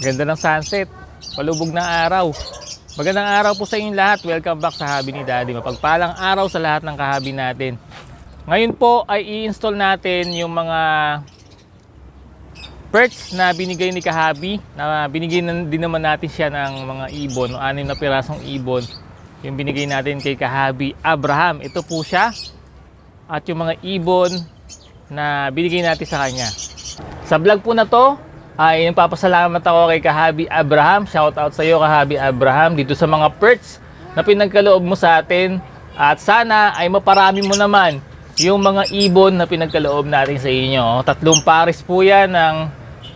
Ganda ng sunset. Palubog ng araw. Magandang araw po sa inyong lahat. Welcome back sa Hobby ni Daddy. Mapagpalang araw sa lahat ng kahabi natin. Ngayon po ay i-install natin yung mga perch na binigay ni Kahabi. Na binigay din naman natin siya ng mga ibon, 6 na pirasong ibon. Yung binigay natin kay Kahabi Abraham. Ito po siya. At yung mga ibon na binigay natin sa kanya. Sa vlog po na to, ay nagpapasalamat ako kay Kahabi Abraham. Shout out sa iyo, Kahabi Abraham, dito sa mga perch na pinagkaloob mo sa atin. At sana ay maparami mo naman yung mga ibon na pinagkaloob natin sa inyo. 3 pares po yan ng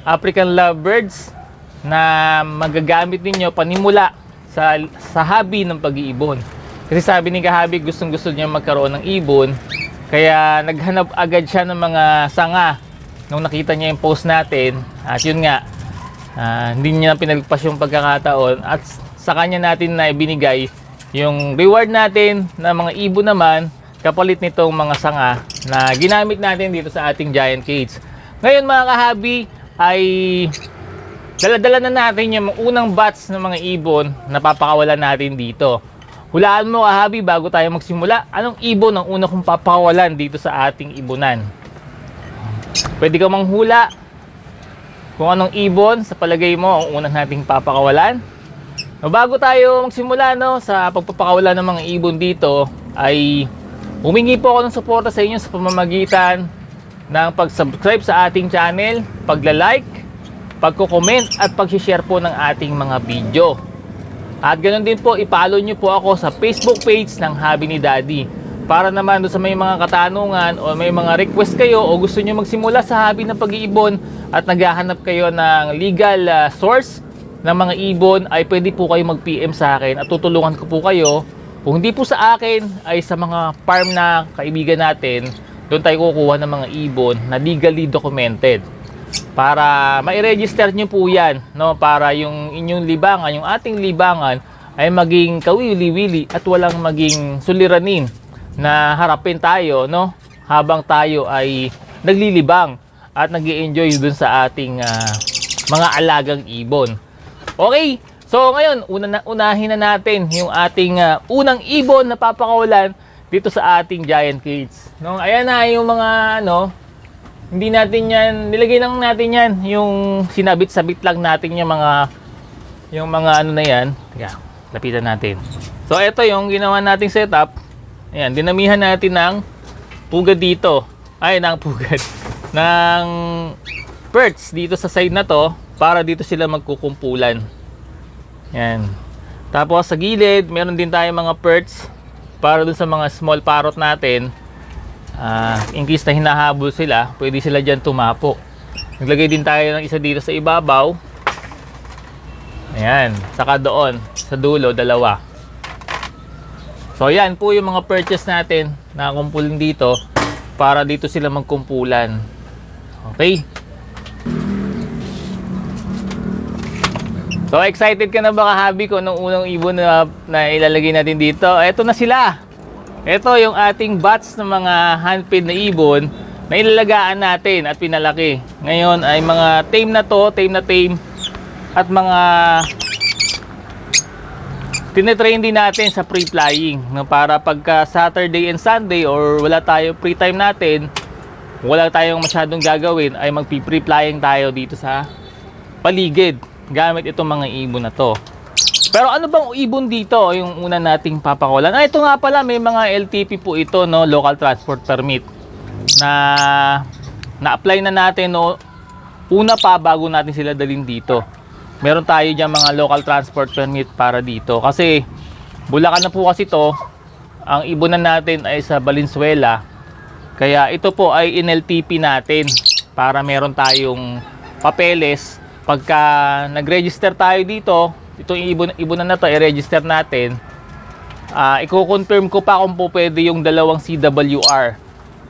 African lovebirds na magagamit ninyo panimula sa hobby ng pag-iibon. Kasi sabi ni Kahabi, gustong gusto niya magkaroon ng ibon. Kaya naghanap agad siya ng mga sanga nung nakita niya yung post natin. At yun nga, hindi niya pinagpas yung pagkakataon. At sa kanya natin na ibinigay yung reward natin na mga ibon naman, kapalit nitong mga sanga na ginamit natin dito sa ating giant cage. Ngayon mga kahabi, ay dala-dala na natin yung unang batch ng mga ibon na papakawalan natin dito. Hulaan mo kahabi, bago tayo magsimula, anong ibon ang una kong papakawalan dito sa ating ibonan? Pwede ka manghula kung anong ibon sa palagay mo ang unang nating papakawalan. Bago tayo magsimula sa pagpapakawalan ng mga ibon dito, ay humingi po ako ng suporta sa inyo sa pamamagitan ng pag-subscribe sa ating channel, pagla-like, pagko-comment at pag-share po ng ating mga video. At ganoon din po, i-follow nyo po ako sa Facebook page ng Hobby ni Daddy. Para naman doon sa may mga katanungan o may mga request kayo o gusto nyo magsimula sa hobby ng pag-iibon at naghahanap kayo ng legal source ng mga ibon, ay pwede po kayo mag-PM sa akin at tutulungan ko po kayo. Kung hindi po sa akin, ay sa mga farm na kaibigan natin, doon tayo kukuha ng mga ibon na legally documented. Para ma-register nyo po yan, para yung inyong libangan, yung ating libangan, ay maging kawili-wili at walang maging suliranin na harapin tayo habang tayo ay naglilibang at nag-i-enjoy dun sa ating mga alagang ibon. Okay, so ngayon unahin na natin yung ating unang ibon na papakawalan dito sa ating giant cage. Ayan na yung mga hindi natin yan, nilagay lang natin yan, yung sinabit-sabit lang natin yung mga na yan. Teka, lapitan natin. So ito yung ginawa nating setup. Ayan, dinamihan natin ng pugad dito. Ay, ng pugad. Ng perch dito sa side na to para dito sila magkukumpulan. Ayan. Tapos sa gilid, meron din tayong mga perch para dun sa mga small parrot natin. In case na hinahabol sila, pwede sila dyan tumapo. Naglagay din tayo ng isa dito sa ibabaw. Ayan. Saka doon, sa dulo, 2. So yan po yung mga purchase natin na kumpulin dito para dito sila magkumpulan. Okay. So excited ka na ba kahabi ko nung unang ibon na ilalagay natin dito? Ito na sila. Ito yung ating batch ng mga handfeed na ibon na ilalagaan natin at pinalaki. Ngayon ay mga tame na to, tame at mga tinetrain din natin sa pre-flying para pagka Saturday and Sunday or wala tayo free time natin, wala tayong masyadong gagawin, ay magpi-pre-flying tayo dito sa paligid gamit itong mga ibon na to. Pero ano bang ibon dito yung una nating papakawalan? Ito nga pala, may mga LTP po ito, local transport permit na na-apply na natin una pa bago natin sila dalhin dito. Meron tayo dyan mga local transport permit para dito. Kasi Bulacan na po kasi to. Ang ibonan natin ay sa Valenzuela. Kaya ito po ay in-LTP natin para meron tayong papeles. Pagka nag-register tayo dito, itong ibonan na to i-register natin. Iko-confirm ko pa kung po pwede yung 2 CWR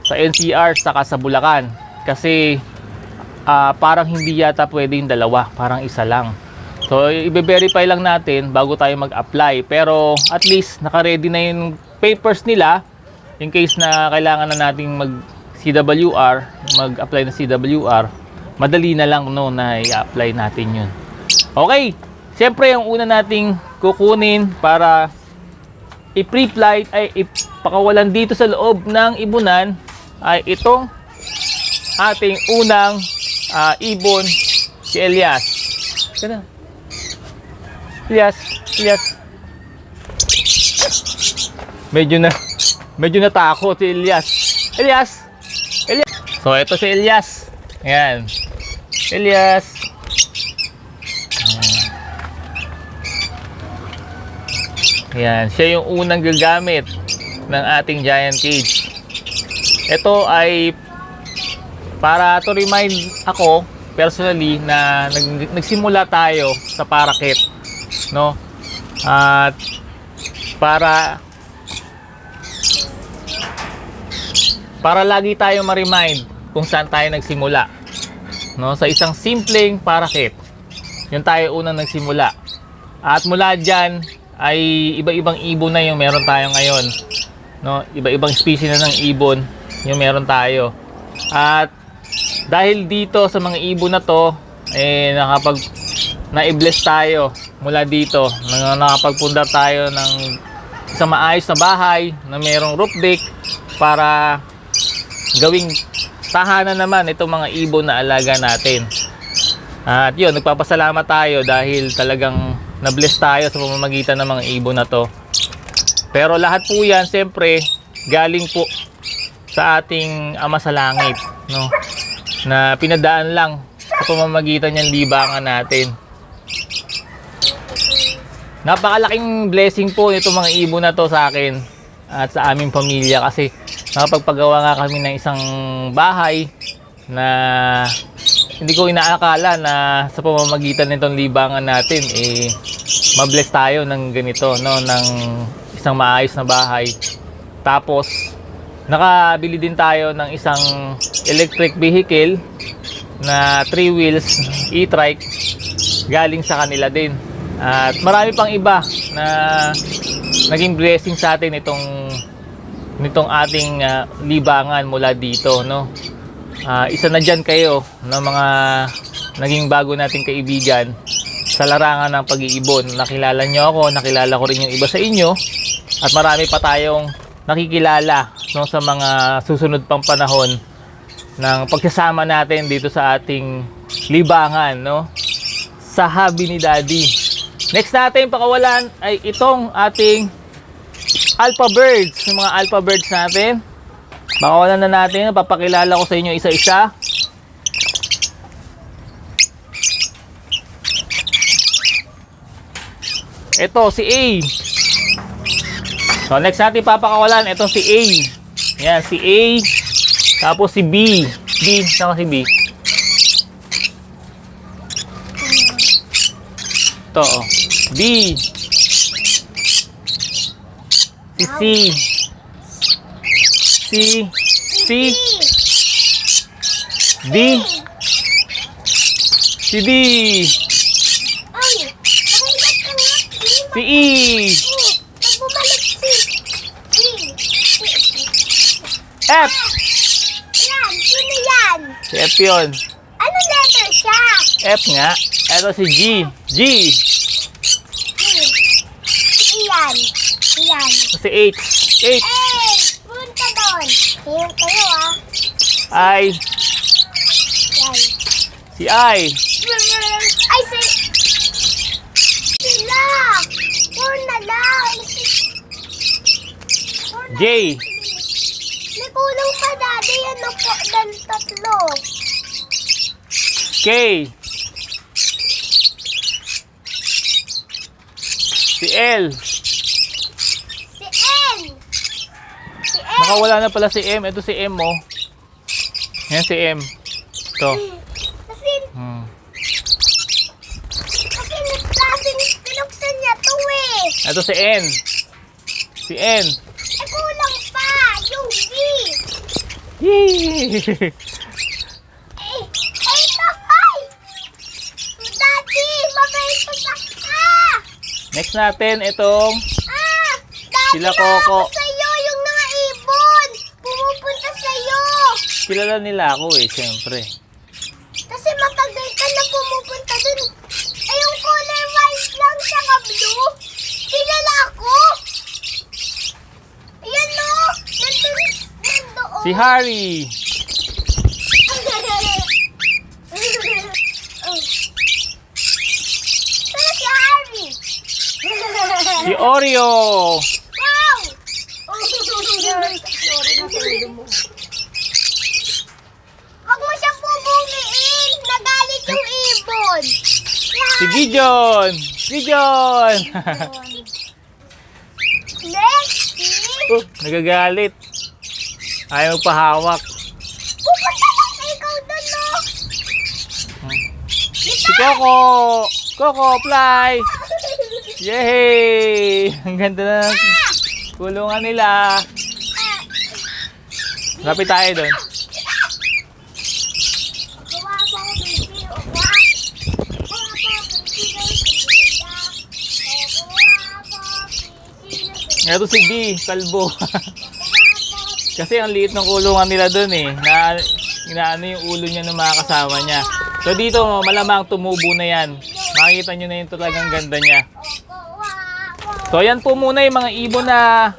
sa NCR saka sa Bulacan. Kasi parang hindi yata pwede yung 2, parang 1 lang. So i-verify lang natin bago tayo mag-apply. Pero at least naka-ready na yung papers nila in case na kailangan na nating mag-CWR, mag-apply ng CWR. Madali na lang na i-apply natin yun. Okay, siyempre yung una nating kukunin para i-pre-flight ay ipakawalan dito sa loob ng ibunan ay itong ating unang ibon, si Elias. Kana. Elias. Medyo natakot si Elias. Elias. So ito si Elias. Ayan. Elias. Ayan, siya yung unang gagamit ng ating giant cage. Ito ay para to remind ako personally na nagsimula tayo sa parakeet, no? At para lagi tayo ma-remind kung saan tayo nagsimula, no? Sa isang simpleng parakeet. Yun tayo unang nagsimula. At mula diyan ay iba-ibang ibon na yung meron tayo ngayon, no? Iba-ibang species na ng ibon yung meron tayo. At dahil dito sa mga ibon na to, na-bless tayo mula dito. Nakapagpunda tayo ng isang maayos na bahay na mayroong roof deck para gawing tahanan naman itong mga ibon na alaga natin. At yun, nagpapasalamat tayo dahil talagang na-bless tayo sa pamamagitan ng mga ibon na to. Pero lahat po yan, siyempre, galing po sa ating Ama sa Langit, no? Na pinadaan lang sa pamamagitan ng libangan natin. Napakalaking blessing po itong mga ibon na to sa akin at sa aming pamilya kasi nakapagpagawa nga kami ng isang bahay na hindi ko inaakala na sa pamamagitan nitong libangan natin ma-bless tayo ng ganito, no, ng isang maayos na bahay. Tapos nakabili din tayo ng isang electric vehicle na 3 wheels e-trike galing sa kanila din. At marami pang iba na naging blessing sa atin nitong ating libangan mula dito, no. Isa na dyan kayo ng mga naging bago nating kaibigan sa larangan ng pag-iibon. Nakilala nyo ako, nakilala ko rin yung iba sa inyo, at marami pa tayong nakikilala, no, sa mga susunod pang panahon ng pagsasama natin dito sa ating libangan, no, sa hobby ni Daddy. Next natin pakawalan ay itong ating alpha birds, yung mga alpha birds natin. Pakawalan na natin, papakilala ko sa inyo isa-isa. Ito si A. So next natin papakawalan, ito si A. Yan, si A. Tapos si B. Saan si B? Ito, oh. B. Si C. D. Si D. Si E. F. Yan, sino yan? Si F yun. Ano letter siya? F nga. Ito si G. G. Yan. Yan. Si H. H. Punta doon. Tingin kayo I. Yan. Si I. Ay, sila. Four na lang. J. May kulang pa, Daddy. Ano po? Dan tatlo. K. Si L. Si M. Si M. Nakawala na pala si M. Ito si M, oh. Yan si M. Ito. Kasi pinuksan niya to eh. Ito si N. Si N. Kulang pa. Yung B. Yee! Ito, ay! Daddy, mabait pa ka! Next natin, itong Daddy, sila Coco. ako sa'yo, yung mga ibon! Pumupunta sa'yo! Kilala nila ako eh, syempre. Kasi matagal ka na pumupunta dun. Ay, yung mga blue. Kilala ako. Ayan o. Nandoon. Si Harry. Saan si Harry? Si Oreo. Wow! Huwag mo siyang bubungiin. Nagalit yung ibon. Si Gideon. Gideon. Next, Nagagalit. Ayaw magpahawak. pupunta lang ikaw doon, no? Si Coco. Coco, fly. Yay! Ang ganda ng kulungan nila. Lapit tayo doon. Ito si D, kalbo. Kasi ang liit ng kulungan nila doon eh. Inaano yung ulo niya ng mga kasama niya. So dito, malamang tumubo na yan. Makikita nyo na yung talagang ganda niya. So yan po muna yung mga ibon na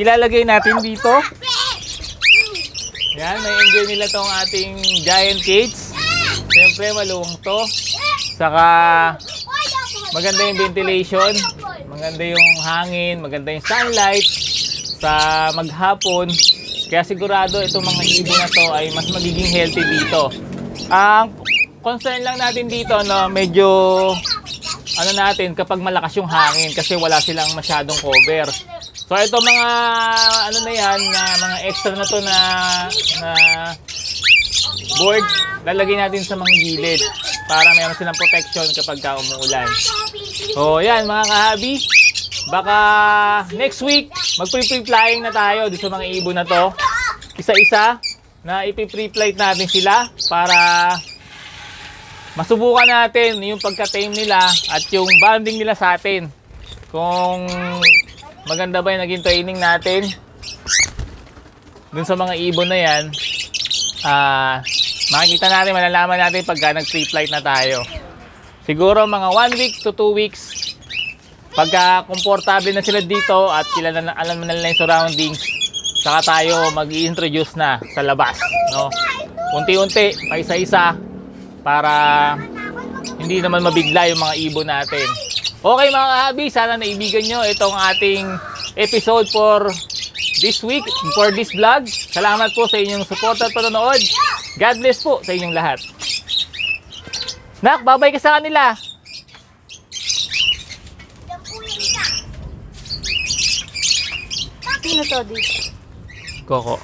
ilalagay natin dito. Yan, may enjoy nila tong ating giant cage. Siyempre maluwang to. Saka maganda yung ventilation. Maganda yung hangin, maganda yung sunlight sa maghapon. Kaya sigurado itong mga ibon na to ay mas magiging healthy dito. Ang concern lang natin dito, no, medyo ano natin kapag malakas yung hangin kasi wala silang masyadong cover. So ito mga ano na yan, na mga extra na to na board, lalagay natin sa mga gilid para meron silang protection kapag umuulan. So yan mga kahabi, baka next week mag-pre-flying na tayo dito sa mga ibon na to. Isa-isa na ipi-pre-flight natin sila para masubukan natin yung pagka-tame nila at yung bonding nila sa atin. Kung maganda ba yung naging training natin dun sa mga ibon na yan, makikita natin, malalaman natin pagka nag-pre-flight na tayo. Siguro mga 1 week to 2 weeks, pagka komportable na sila dito at alam na nila yung surroundings, saka tayo mag-i-introduce na sa labas, no? Unti-unti, pa isa-isa, para hindi naman mabigla yung mga ibon natin. Okay mga kahabi, sana naibigan nyo itong ating episode for this week, for this vlog. Salamat po sa inyong support at panonood. God bless po sa inyong lahat. Nak, babay ka sa kanila. Sino to, Di? Coco.